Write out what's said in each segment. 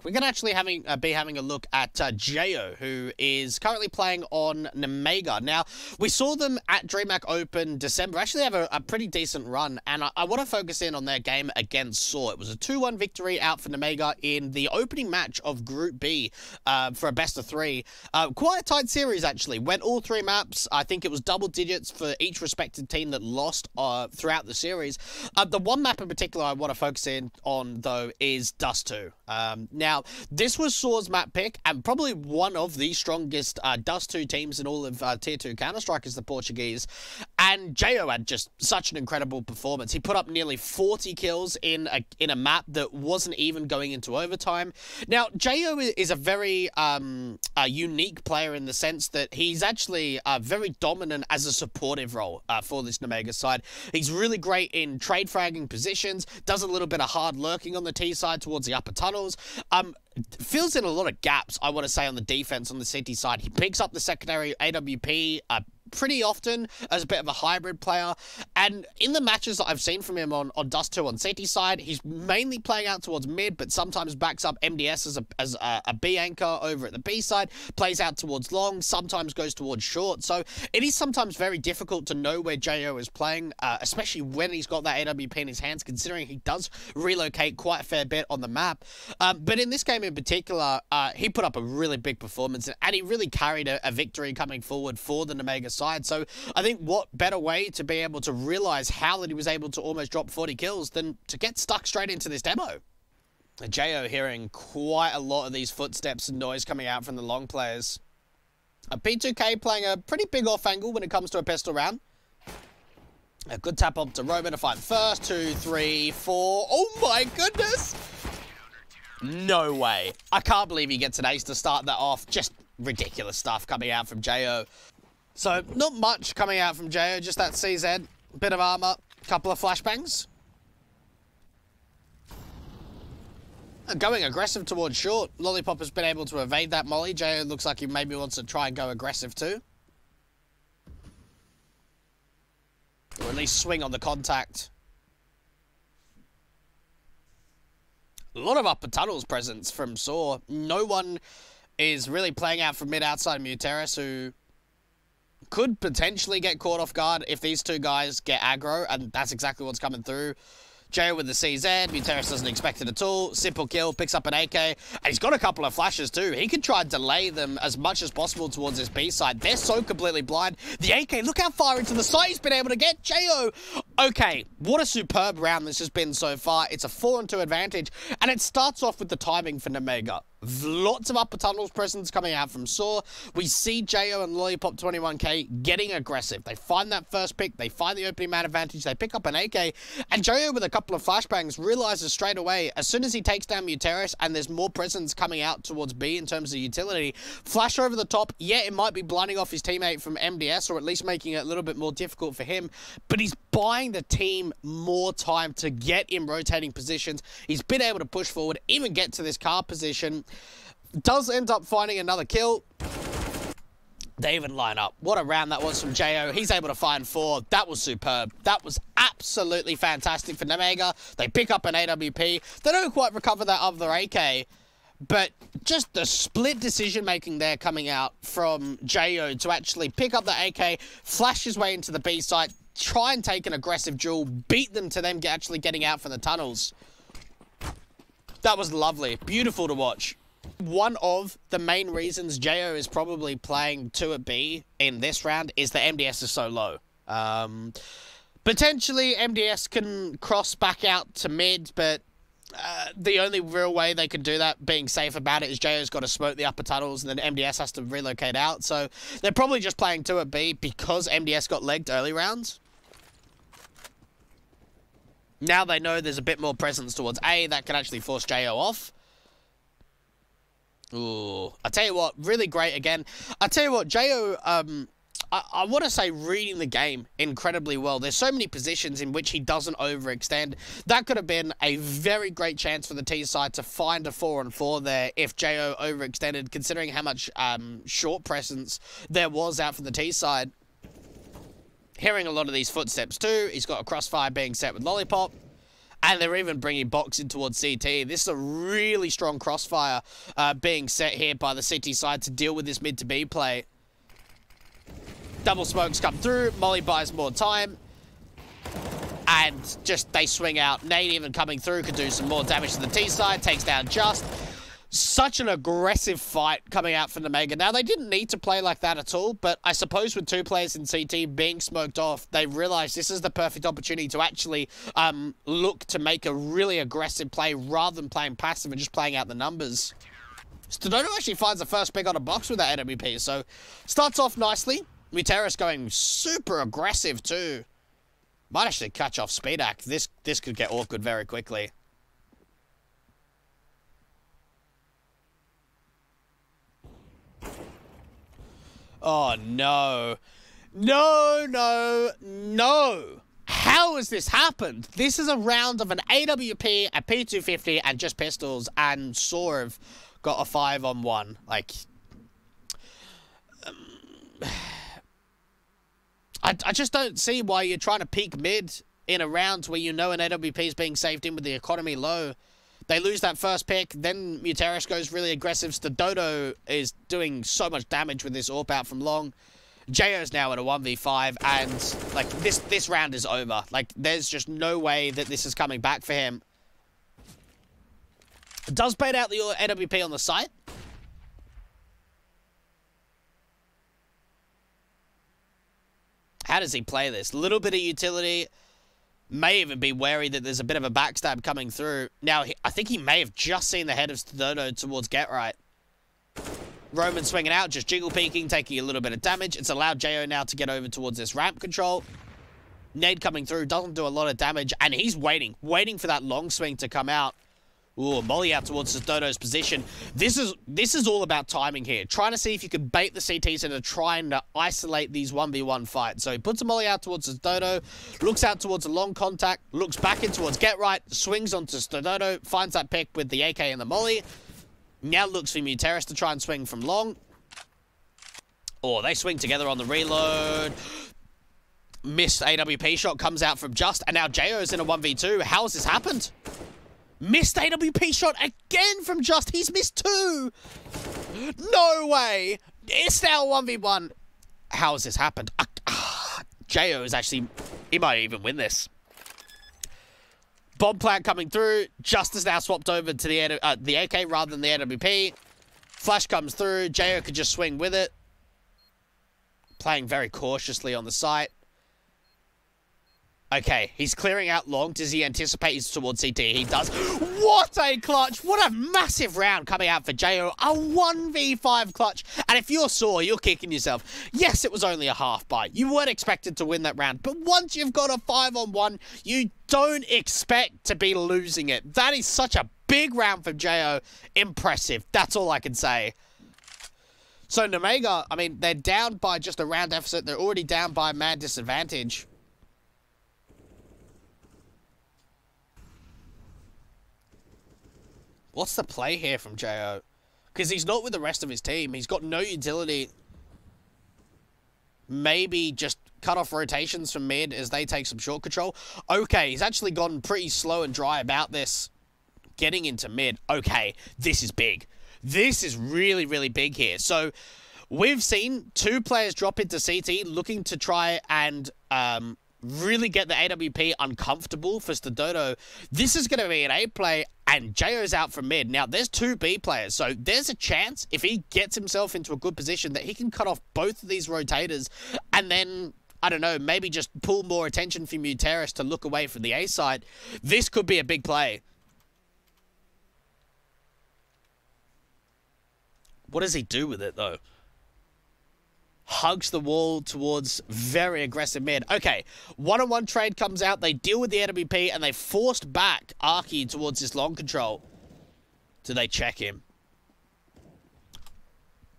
We're going to actually be having a look at Jayo, who is currently playing on Nemiga. Now, we saw them at DreamHack Open December actually have a pretty decent run, and I want to focus in on their game against sAw. It was a 2-1 victory out for Nemiga in the opening match of Group B for a best-of-3. Quite a tight series, actually. Went all 3 maps. I think it was double digits for each respective team that lost throughout the series. The one map in particular I want to focus in on, though, is Dust2. Now, this was sAw's map pick, and probably one of the strongest Dust2 teams in all of Tier 2 Counter-Strike is the Portuguese. And Jayo had just such an incredible performance. He put up nearly 40 kills in a map that wasn't even going into overtime. Now, Jayo is a very unique player in the sense that he's actually very dominant as a supportive role for this Nemiga side. He's really great in trade fragging positions, does a little bit of hard lurking on the T side towards the upper tunnels. Fills in a lot of gaps, I want to say, on the defense on the CT side. He picks up the secondary AWP pretty often as a bit of a hybrid player, and in the matches that I've seen from him on Dust2 on CT side, he's mainly playing out towards mid, but sometimes backs up MDS as a B anchor over at the B side, plays out towards long, sometimes goes towards short. So it is sometimes very difficult to know where Jayo is playing, especially when he's got that AWP in his hands, considering he does relocate quite a fair bit on the map. But in this game in particular, he put up a really big performance, and he really carried a victory coming forward for the Nemiga side. So I think what better way to be able to realize how that he was able to almost drop 40 kills than to get stuck straight into this demo. Jayo hearing quite a lot of these footsteps and noise coming out from the long players. P2K playing a pretty big off angle when it comes to a pistol round. A good tap up to Roman to find first. 2, 3, 4. Oh my goodness! No way. I can't believe he gets an ace to start that off. Just ridiculous stuff coming out from Jayo. So, not much coming out from Jayo, just that CZ, bit of armor, couple of flashbangs. Going aggressive towards short. Lollipop has been able to evade that molly. Jayo looks like he maybe wants to try and go aggressive too. Or at least swing on the contact. A lot of upper tunnels presence from sAw. No one is really playing out from mid outside Muteris, who could potentially get caught off guard if these two guys get aggro, and that's exactly what's coming through. Jayo with the CZ, Muteris doesn't expect it at all. Simple kill, picks up an AK, and he's got a couple of flashes too. He could try and delay them as much as possible towards this B side. They're so completely blind. The AK, look how far into the site he's been able to get. Jayo, okay, what a superb round this has been so far. It's a 4-2 advantage, and it starts off with the timing for Nemiga. Lots of upper tunnels presence coming out from sAw. We see Jayo and Lollipop 21K getting aggressive. They find that first pick, they find the opening man advantage, they pick up an AK, and Jayo with a couple of flashbangs realizes straight away, as soon as he takes down Muteris and there's more presence coming out towards B in terms of utility, flash over the top. Yeah, it might be blinding off his teammate from MDS, or at least making it a little bit more difficult for him, but he's buying the team more time to get in rotating positions. He's been able to push forward, even get to this car position. Does end up finding another kill. They even line up. What a round that was from Jayo. He's able to find 4. That was superb. That was absolutely fantastic for Nemiga. They pick up an AWP. They don't quite recover that other AK, but just the split decision-making there coming out from Jayo to actually pick up the AK, flash his way into the B site, try and take an aggressive duel, beat them to them actually getting out from the tunnels. That was lovely. Beautiful to watch. One of the main reasons Jayo is probably playing 2 at B in this round is that MDS is so low. Potentially, MDS can cross back out to mid, but the only real way they could do that, being safe about it, is Jayo's got to smoke the upper tunnels, and then MDS has to relocate out. So they're probably just playing 2 at B because MDS got legged early rounds. Now they know there's a bit more presence towards A that can actually force Jayo off. Ooh, I tell you what, really great again. I tell you what, Jayo, I want to say reading the game incredibly well. There's so many positions in which he doesn't overextend. That could have been a very great chance for the T side to find a 4-on-4 there if Jayo overextended, considering how much short presence there was out for the T side. Hearing a lot of these footsteps too. He's got a crossfire being set with Lollipop. And they're even bringing box in towards CT. This is a really strong crossfire being set here by the CT side to deal with this mid to B play. Double smokes come through. Molly buys more time. And just they swing out. Nade even coming through could do some more damage to the T side. Takes down Just. Such an aggressive fight coming out from Nemiga. Now, they didn't need to play like that at all, but I suppose with 2 players in CT being smoked off, they realized this is the perfect opportunity to actually look to make a really aggressive play rather than playing passive and just playing out the numbers. Stododo actually finds the first pick on a box with that AWP, so starts off nicely. Muteris going super aggressive too. Might actually catch off Speedak. This could get awkward very quickly. Oh, no. No, no, no. How has this happened? This is a round of an AWP, a P250, and just pistols, and sAw have got a 5-on-1. Like, I just don't see why you're trying to peek mid in a round where you know an AWP is being saved in with the economy low. They lose that first pick, then Muteris goes really aggressive. Stododo is doing so much damage with this AWP out from long. JO's now in a 1v5, and like this round is over. Like, there's just no way that this is coming back for him. Does bait out the AWP on the site. How does he play this? Little bit of utility. May even be wary that there's a bit of a backstab coming through. Now, I think he may have just seen the head of Stododo towards Get Right. Roman swinging out, just jiggle peeking, taking a little bit of damage. It's allowed JO now to get over towards this ramp control. Nade coming through, doesn't do a lot of damage, and he's waiting for that long swing to come out. Ooh, Molly out towards Stododo's position. This is all about timing here. Trying to see if you can bait the CTs into trying to isolate these 1v1 fights. So he puts a Molly out towards Stododo, looks out towards a long contact, looks back in towards Get Right, swings onto Stododo, finds that pick with the AK and the Molly. Now looks for Muteris to try and swing from long. Oh, they swing together on the reload. Missed AWP shot comes out from Just, and now JO's in a 1v2. How has this happened? Missed AWP shot again from Just. He's missed 2. No way. It's now 1v1. How has this happened? JO is actually... He might even win this. Bomb plant coming through. Just is now swapped over to the AK rather than the AWP. Flash comes through. JO could just swing with it. Playing very cautiously on the site. Okay, he's clearing out long. Does he anticipate he's towards CT? He does. What a clutch. What a massive round coming out for JO. A 1v5 clutch. And if you're sAw, you're kicking yourself. Yes, it was only a half bite. You weren't expected to win that round. But once you've got a 5-on-1, you don't expect to be losing it. That is such a big round for JO. Impressive. That's all I can say. So Nemiga, I mean, they're down by just a round deficit. They're already down by a man disadvantage. What's the play here from JO? Because he's not with the rest of his team. He's got no utility. Maybe just cut off rotations from mid as they take some short control. Okay, he's actually gone pretty slow and dry about this. Getting into mid. Okay, this is big. This is really, really big here. So, we've seen 2 players drop into CT looking to try and really get the AWP uncomfortable for Stododo. This is going to be an A play, and JO's out from mid. Now, there's 2 B players, so there's a chance, if he gets himself into a good position, that he can cut off both of these rotators, and then, I don't know, maybe just pull more attention from Muteris to look away from the A side. This could be a big play. What does he do with it, though? Hugs the wall towards very aggressive mid. Okay, 1-on-1 trade comes out. They deal with the AWP, and they forced back Arky towards this long control. Do they check him?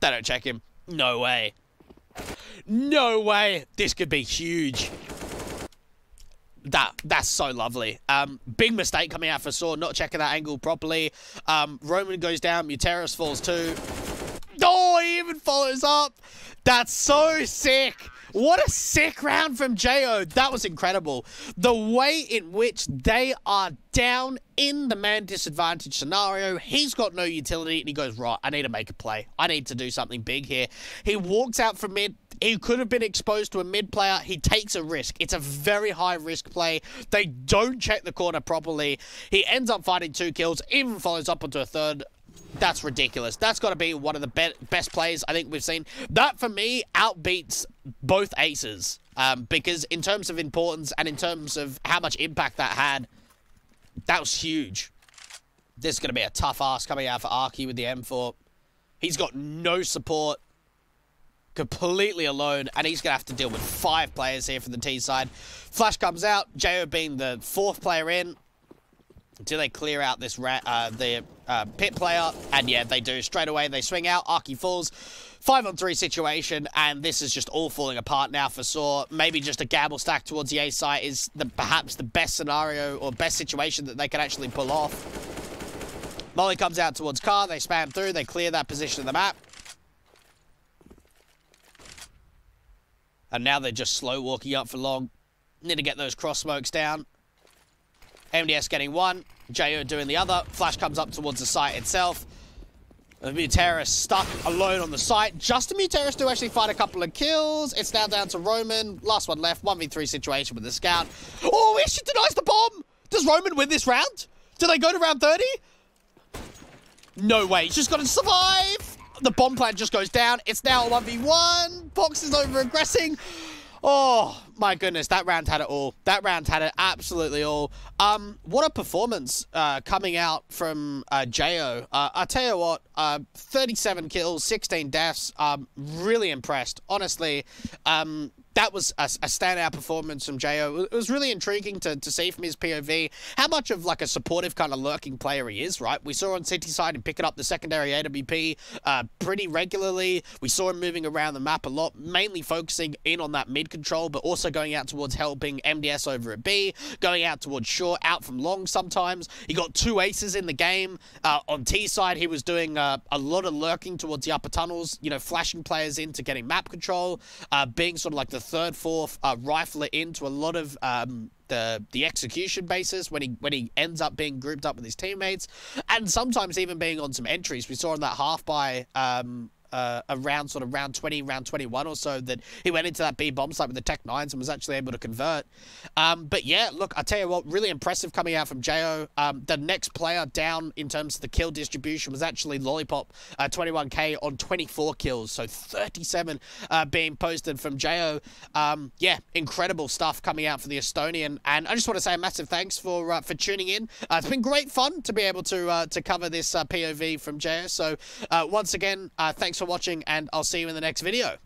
They don't check him. No way. No way. This could be huge. That's so lovely. Big mistake coming out for sAw, not checking that angle properly. Roman goes down. Muteris falls too. Oh, he even follows up. That's so sick. What a sick round from JO. That was incredible. The way in which they are down in the man disadvantage scenario, he's got no utility, and he goes, right, I need to make a play. I need to do something big here. He walks out from mid. He could have been exposed to a mid player. He takes a risk. It's a very high risk play. They don't check the corner properly. He ends up finding 2 kills, even follows up onto a third. That's ridiculous. That's got to be one of the best plays I think we've seen. That, for me, outbeats both aces. Because in terms of importance and in terms of how much impact that had, that was huge. This is going to be a tough ask coming out for Arky with the M4. He's got no support. Completely alone. And he's going to have to deal with 5 players here from the T side. Flash comes out. JO being the 4th player in. Do they clear out this pit player? And yeah, they do. Straight away, they swing out. Arky falls. 5-on-3 situation, and this is just all falling apart now for sAw. Maybe just a gamble stack towards the A site is perhaps the best scenario or best situation that they can actually pull off. Molly comes out towards car. They spam through. They clear that position of the map. And now they're just slow walking up for long. Need to get those cross smokes down. MDS getting 1. JO doing the other. Flash comes up towards the site itself. The Muteris stuck alone on the site. Just a Muteris to actually find a couple of kills. It's now down to Roman. Last one left. 1v3 situation with the scout. Oh, she denies the bomb. Does Roman win this round? Do they go to round 30? No way. He's just got to survive. The bomb plant just goes down. It's now a 1v1. Fox is over-aggressing. Oh, my goodness. That round had it all. That round had it absolutely all. What a performance coming out from JO. I tell you what, 37 kills, 16 deaths. Really impressed. Honestly, that was a standout performance from JO. It was really intriguing to see from his POV how much of like a supportive kind of lurking player he is, right? We saw on City side him picking up the secondary AWP pretty regularly. We saw him moving around the map a lot, mainly focusing in on that mid control, but also going out towards helping MDS over at B, going out towards short, out from long sometimes. He got 2 aces in the game. On T side, he was doing a lot of lurking towards the upper tunnels, you know, flashing players into getting map control, being sort of like the 3rd, 4th rifler into a lot of the execution basis when he ends up being grouped up with his teammates, and sometimes even being on some entries. We saw in that half by around sort of round 20, round 21 or so, that he went into that B bomb site with the Tech 9s and was actually able to convert. But yeah, look, I tell you what, really impressive coming out from JO. The next player down in terms of the kill distribution was actually Lollipop, 21k on 24 kills, so 37 being posted from JO. Yeah, incredible stuff coming out for the Estonian, and I just want to say a massive thanks for tuning in. It's been great fun to be able to cover this POV from JO. So once again, thanks for watching, and I'll see you in the next video.